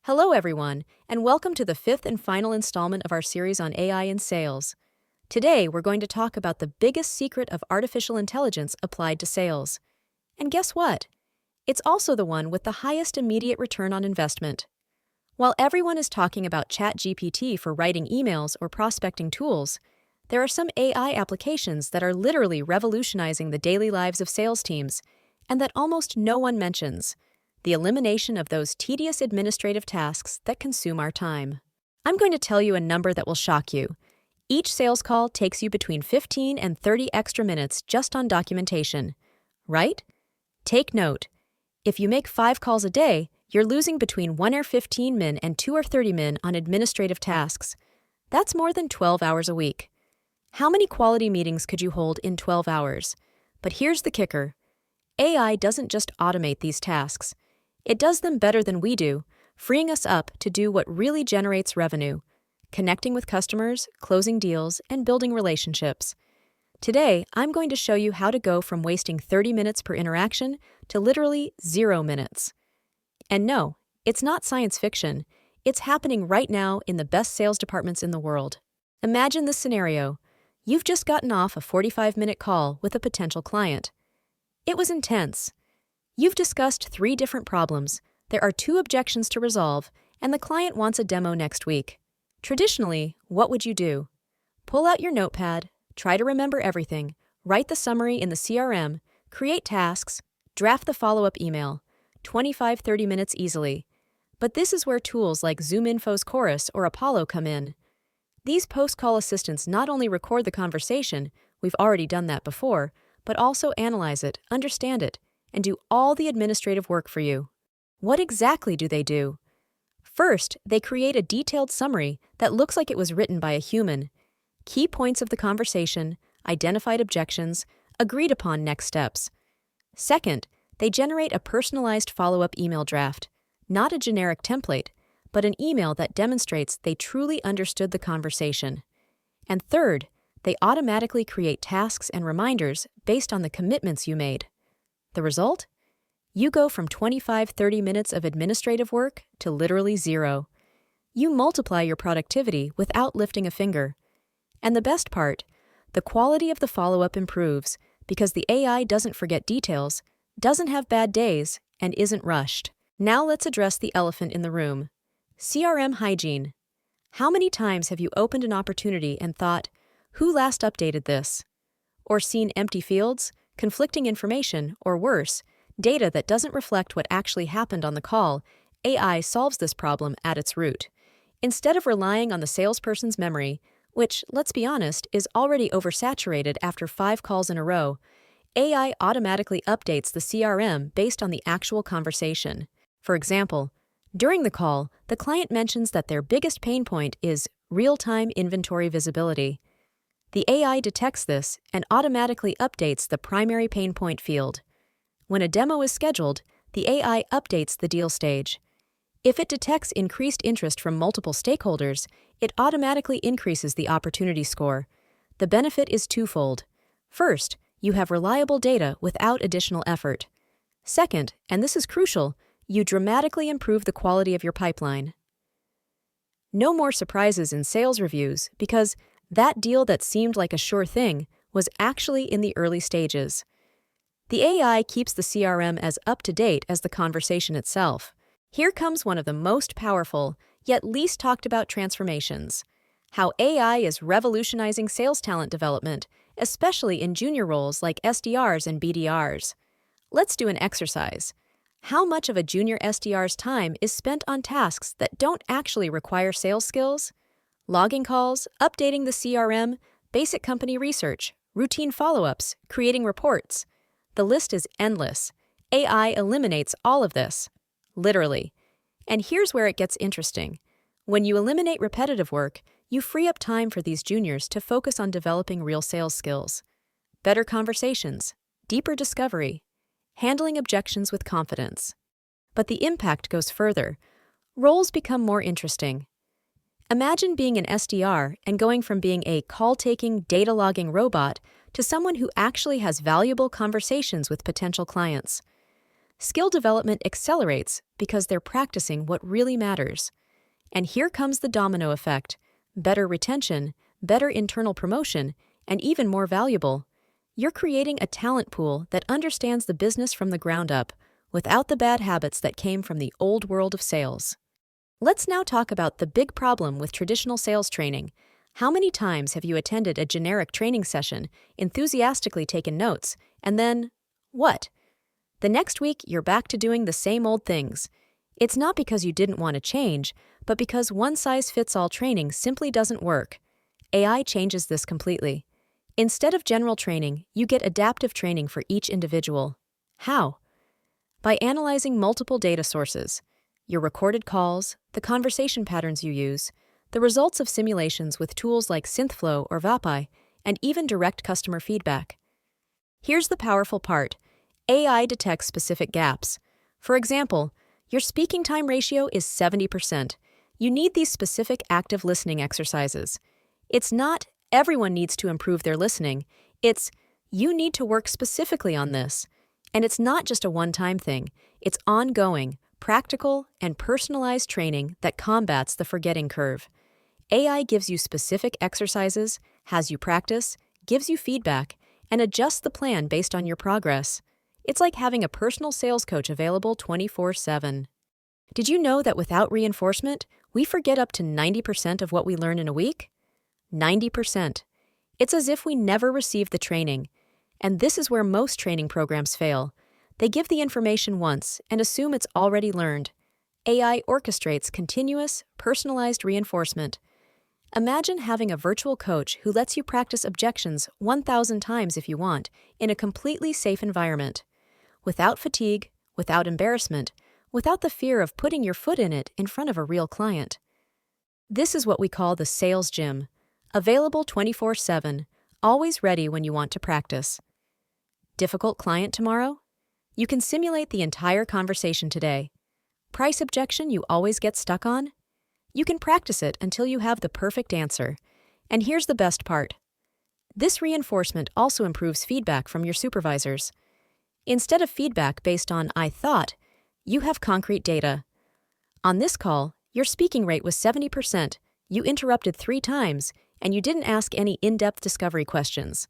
Hello, everyone, and welcome to the fifth and final installment of our series on AI in sales. Today, we're going to talk about the biggest secret of artificial intelligence applied to sales. And guess what? It's also the one with the highest immediate return on investment. While everyone is talking about ChatGPT for writing emails or prospecting tools, there are some AI applications that are literally revolutionizing the daily lives of sales teams, and that almost no one mentions: the elimination of those tedious administrative tasks that consume our time. I'm going to tell you a number that will shock you. Each sales call takes you between 15 and 30 extra minutes just on documentation. Right? Take note. If you make 5 calls a day, you're losing between 1 or 15 min and 2 or 30 min on administrative tasks. That's more than 12 hours a week. How many quality meetings could you hold in 12 hours? But here's the kicker. AI doesn't just automate these tasks. It does them better than we do, freeing us up to do what really generates revenue: connecting with customers, closing deals, and building relationships. Today, I'm going to show you how to go from wasting 30 minutes per interaction to literally 0 minutes. And no, it's not science fiction. It's happening right now in the best sales departments in the world. Imagine this scenario. You've just gotten off a 45-minute call with a potential client. It was intense. You've discussed 3 different problems, there are 2 objections to resolve, and the client wants a demo next week. Traditionally, what would you do? Pull out your notepad, try to remember everything, write the summary in the CRM, create tasks, draft the follow-up email. 25-30 minutes easily. But this is where tools like ZoomInfo's Chorus or Apollo come in. These post-call assistants not only record the conversation, we've already done that before, but also analyze it, understand it, and do all the administrative work for you. What exactly do they do? First, they create a detailed summary that looks like it was written by a human. Key points of the conversation, identified objections, agreed upon next steps. Second, they generate a personalized follow-up email draft, not a generic template, but an email that demonstrates they truly understood the conversation. And third, they automatically create tasks and reminders based on the commitments you made. The result? You go from 25-30 minutes of administrative work to literally 0. You multiply your productivity without lifting a finger. And the best part, the quality of the follow-up improves because the AI doesn't forget details, doesn't have bad days, and isn't rushed. Now let's address the elephant in the room. CRM hygiene. How many times have you opened an opportunity and thought, who last updated this? Or seen empty fields, conflicting information, or worse, data that doesn't reflect what actually happened on the call? AI solves this problem at its root. Instead of relying on the salesperson's memory, which, let's be honest, is already oversaturated after 5 calls in a row, AI automatically updates the CRM based on the actual conversation. For example, during the call, the client mentions that their biggest pain point is real-time inventory visibility. The AI detects this and automatically updates the primary pain point field. When a demo is scheduled, the AI updates the deal stage. If it detects increased interest from multiple stakeholders, it automatically increases the opportunity score. The benefit is twofold. First, you have reliable data without additional effort. Second, and this is crucial, you dramatically improve the quality of your pipeline. No more surprises in sales reviews because that deal that seemed like a sure thing was actually in the early stages. The AI keeps the CRM as up-to-date as the conversation itself. Here comes one of the most powerful, yet least talked about transformations: how AI is revolutionizing sales talent development, especially in junior roles like SDRs and BDRs. Let's do an exercise. How much of a junior SDR's time is spent on tasks that don't actually require sales skills? Logging calls, updating the CRM, basic company research, routine follow-ups, creating reports. The list is endless. AI eliminates all of this. Literally. And here's where it gets interesting. When you eliminate repetitive work, you free up time for these juniors to focus on developing real sales skills. Better conversations, deeper discovery, handling objections with confidence. But the impact goes further. Roles become more interesting. Imagine being an SDR and going from being a call-taking, data-logging robot to someone who actually has valuable conversations with potential clients. Skill development accelerates because they're practicing what really matters. And here comes the domino effect: better retention, better internal promotion, and even more valuable. You're creating a talent pool that understands the business from the ground up, without the bad habits that came from the old world of sales. Let's now talk about the big problem with traditional sales training. How many times have you attended a generic training session, enthusiastically taken notes, and then, what? The next week, you're back to doing the same old things. It's not because you didn't want to change, but because one-size-fits-all training simply doesn't work. AI changes this completely. Instead of general training, you get adaptive training for each individual. How? By analyzing multiple data sources: your recorded calls, the conversation patterns you use, the results of simulations with tools like Synthflow or Vapai, and even direct customer feedback. Here's the powerful part: AI detects specific gaps. For example, your speaking time ratio is 70%. You need these specific active listening exercises. It's not everyone needs to improve their listening. It's you need to work specifically on this. And it's not just a one-time thing. It's ongoing, practical, and personalized training that combats the forgetting curve. AI gives you specific exercises, has you practice, gives you feedback, and adjusts the plan based on your progress. It's like having a personal sales coach available 24/7. Did you know that without reinforcement, we forget up to 90% of what we learn in a week? 90%. It's as if we never received the training. And this is where most training programs fail. They give the information once and assume it's already learned. AI orchestrates continuous, personalized reinforcement. Imagine having a virtual coach who lets you practice objections 1,000 times if you want, in a completely safe environment. Without fatigue, without embarrassment, without the fear of putting your foot in it in front of a real client. This is what we call the sales gym. Available 24/7, always ready when you want to practice. Difficult client tomorrow? You can simulate the entire conversation today. Price objection you always get stuck on? You can practice it until you have the perfect answer. And here's the best part: this reinforcement also improves feedback from your supervisors. Instead of feedback based on "I thought," you have concrete data. On this call, your speaking rate was 70%, you interrupted 3 times, and you didn't ask any in-depth discovery questions.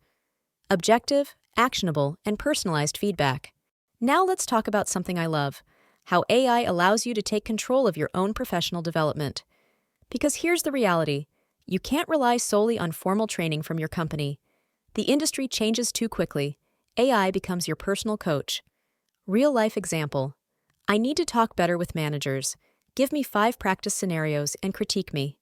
Objective, actionable, and personalized feedback. Now let's talk about something I love: how AI allows you to take control of your own professional development. Because here's the reality: you can't rely solely on formal training from your company. The industry changes too quickly. AI becomes your personal coach. Real-life example: I need to talk better with managers. Give me 5 practice scenarios and critique me.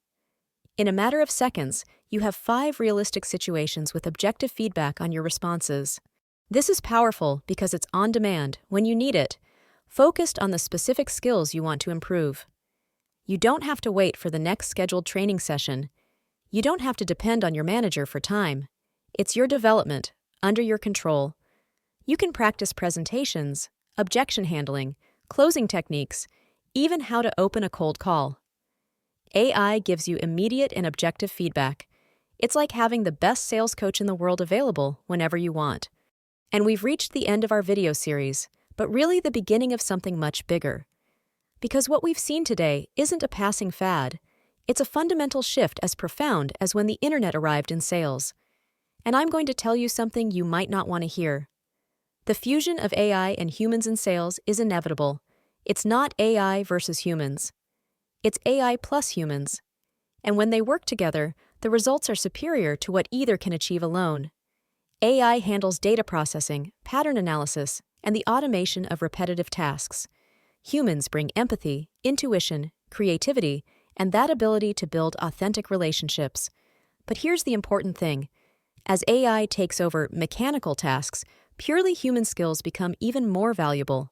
In a matter of seconds, you have 5 realistic situations with objective feedback on your responses. This is powerful because it's on demand, when you need it, focused on the specific skills you want to improve. You don't have to wait for the next scheduled training session. You don't have to depend on your manager for time. It's your development, under your control. You can practice presentations, objection handling, closing techniques, even how to open a cold call. AI gives you immediate and objective feedback. It's like having the best sales coach in the world available whenever you want. And we've reached the end of our video series, but really the beginning of something much bigger. Because what we've seen today isn't a passing fad. It's a fundamental shift as profound as when the internet arrived in sales. And I'm going to tell you something you might not want to hear. The fusion of AI and humans in sales is inevitable. It's not AI versus humans. It's AI plus humans. And when they work together, the results are superior to what either can achieve alone. AI handles data processing, pattern analysis, and the automation of repetitive tasks. Humans bring empathy, intuition, creativity, and that ability to build authentic relationships. But here's the important thing: as AI takes over mechanical tasks, purely human skills become even more valuable.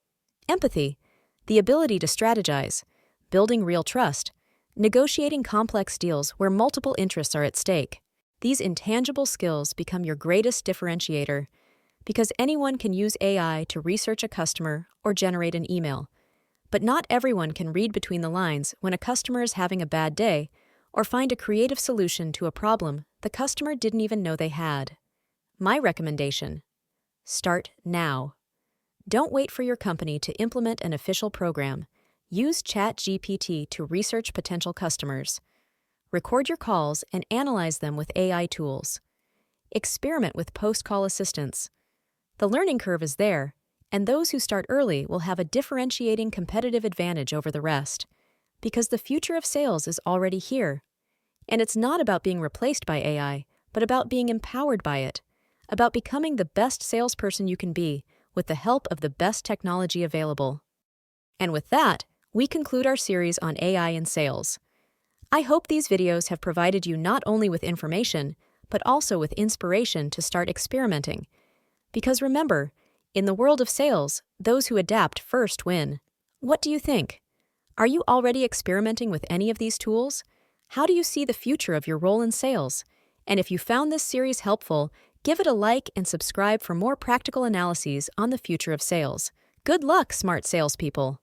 Empathy, the ability to strategize, building real trust, negotiating complex deals where multiple interests are at stake. These intangible skills become your greatest differentiator, because anyone can use AI to research a customer or generate an email. But not everyone can read between the lines when a customer is having a bad day or find a creative solution to a problem the customer didn't even know they had. My recommendation: start now. Don't wait for your company to implement an official program. Use ChatGPT to research potential customers. Record your calls and analyze them with AI tools. Experiment with post-call assistance. The learning curve is there, and those who start early will have a differentiating competitive advantage over the rest, because the future of sales is already here. And it's not about being replaced by AI, but about being empowered by it, about becoming the best salesperson you can be with the help of the best technology available. And with that, we conclude our series on AI in sales. I hope these videos have provided you not only with information, but also with inspiration to start experimenting. Because remember, in the world of sales, those who adapt first win. What do you think? Are you already experimenting with any of these tools? How do you see the future of your role in sales? And if you found this series helpful, give it a like and subscribe for more practical analyses on the future of sales. Good luck, smart salespeople!